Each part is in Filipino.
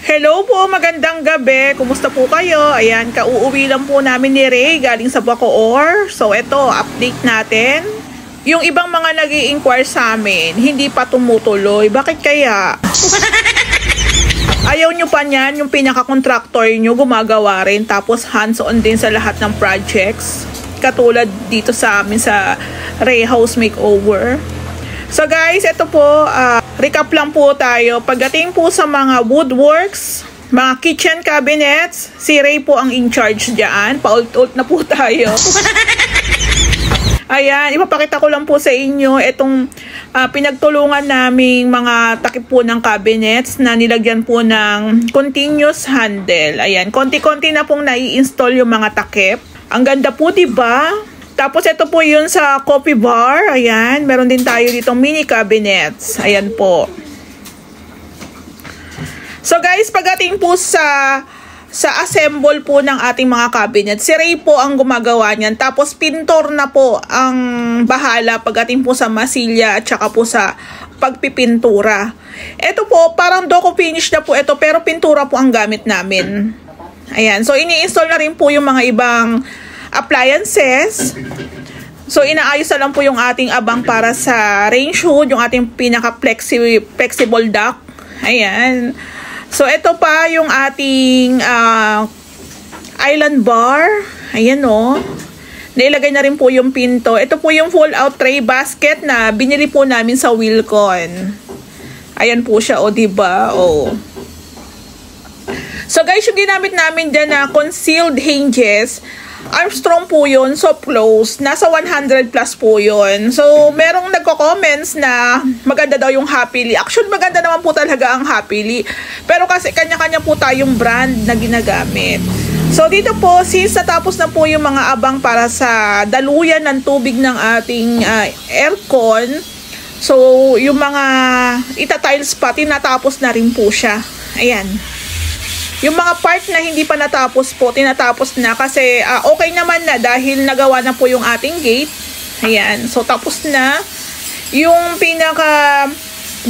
Hello po, magandang gabi. Kumusta po kayo? Ayan, kauuwi lang po namin ni Ray galing sa Bacoor. So, ito, update natin. Yung ibang mga nag-i-inquire sa amin, hindi pa tumutuloy. Bakit kaya? Ayaw nyo pa niyan, yung pinaka-contractor nyo gumagawa rin. Tapos hands-on din sa lahat ng projects. Katulad dito sa amin sa Ray House Makeover. So guys, ito po, recap lang po tayo. Pagdating po sa mga woodworks, mga kitchen cabinets, si Ray po ang in charge dyan. Pault-ult na po tayo. Ayan, ipapakita ko lang po sa inyo itong pinagtulungan naming mga takip po ng cabinets na nilagyan po ng continuous handle. Ayan, konti-konti na pong nai-install yung mga takip. Ang ganda po, diba? Tapos ito po yun sa coffee bar. Ayan, meron din tayo ditong mini cabinets. Ayan po. So guys, pagdating po sa assemble po ng ating mga cabinet, si Ray po ang gumagawa niyan. Tapos pintor na po ang bahala pagdating po sa masilya at saka po sa pagpipintura. Ito po, parang doco finish na po ito, pero pintura po ang gamit namin. Ayan, so ini-install na rin po yung mga ibang appliances. So inaayos na lang po yung ating abang para sa range hood, yung ating pinaka-flexible dock. Ayan. So ito pa yung ating island bar. Ayan o. Nailagay na rin po yung pinto. Ito po yung full out tray basket na binili po namin sa Wilcon. Ayan po siya o, diba? O. So guys, yung ginamit namin dyan na concealed hinges, Armstrong po yun, soft close. Nasa 100 plus po yun. So, merong nagko-comments na maganda daw yung Happily. Actually, maganda naman po talaga ang Happily. Pero kasi kanya-kanya po tayong brand na ginagamit. So, dito po, since natapos na po yung mga abang para sa daluyan ng tubig ng ating aircon, so, yung mga itatiles pa, tinatapos na rin po siya. Ayan. Yung mga part na hindi pa natapos po, tinatapos na kasi okay naman na dahil nagawa na po yung ating gate. Ayan. So, tapos na. Yung pinaka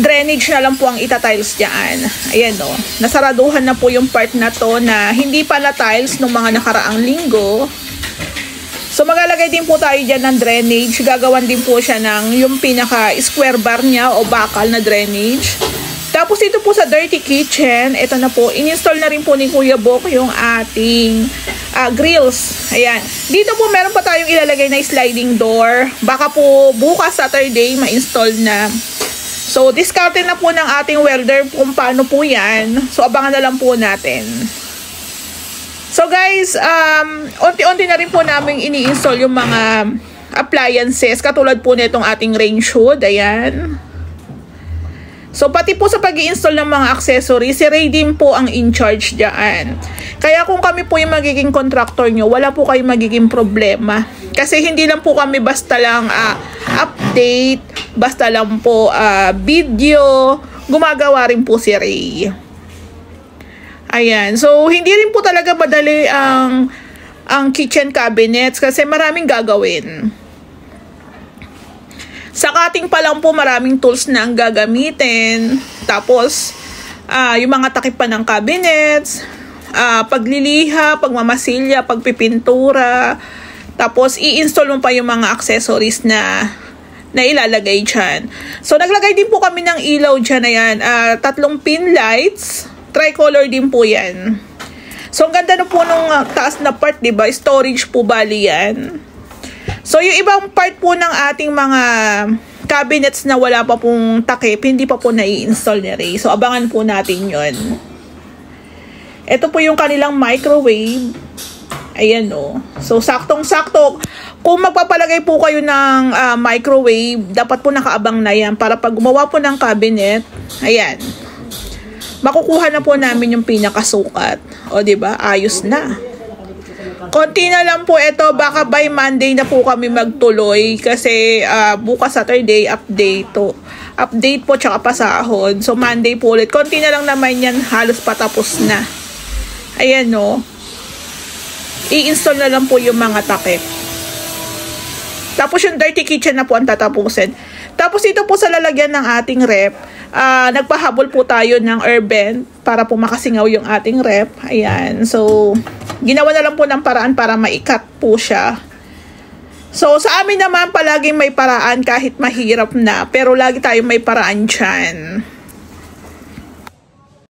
drainage na lang po ang itatiles dyan. Ayan o. Nasaraduhan na po yung part na to na hindi pa na-tiles nung mga nakaraang linggo. So, maglalagay din po tayo dyan ng drainage. Gagawan din po siya ng yung pinaka square bar niya o bakal na drainage. Tapos dito po sa dirty kitchen, ito na po, in-install na rin po ni Kuya Bok yung ating grills. Ayan. Dito po meron pa tayong ilalagay na sliding door. Baka po bukas Saturday ma-install na. So, discarded na po ng ating welder kung paano po yan. So, abangan na lang po natin. So, guys, unti-unti na rin po namin ini-install yung mga appliances. Katulad po nitong ating range hood. Ayan. So, pati po sa pag-i-install ng mga accessories, si Ray din po ang in-charge dyan. Kaya kung kami po yung magiging contractor nyo, wala po kayong magiging problema. Kasi hindi lang po kami basta lang update, basta lang po video, gumagawa rin po si Ray. Ayan. So, hindi rin po talaga madali ang kitchen cabinets kasi maraming gagawin. Sa cutting pa lang po, maraming tools na ang gagamitin. Tapos, yung mga takip pa ng cabinets, pagliliha, pagmamasilya, pagpipintura. Tapos, i-install mo pa yung mga accessories na ilalagay dyan. So, naglagay din po kami ng ilaw dyan na yan. 3 pin lights. Tricolor din po yan. So, ang ganda na po nung taas na part, diba? Storage po bali yan. So, yung ibang part po ng ating mga cabinets na wala pa pong takip, hindi pa po nai-install ni Ray. So, abangan po natin yon. Ito po yung kanilang microwave. Ayan o. So, saktong-sakto. Kung magpapalagay po kayo ng microwave, dapat po nakaabang na yan para pag gumawa po ng cabinet, ayan, makukuha na po namin yung pinakasukat. O, diba? Ayos na. Konti na lang po ito, baka by Monday na po kami magtuloy kasi bukas Saturday update po tsaka pasahod. So Monday po ulit. Konti na lang naman yan, halos patapos na. Ayan o. I-install na lang po yung mga takip. Tapos yung dirty kitchen na po ang tatapusin. Tapos ito po sa lalagyan ng ating rep, nagpahabol po tayo ng air vent para po makasingaw yung ating rep. Ayan. So, ginawa na lang po ng paraan para maikat po siya. So, sa amin naman palaging may paraan kahit mahirap na. Pero lagi tayong may paraan dyan.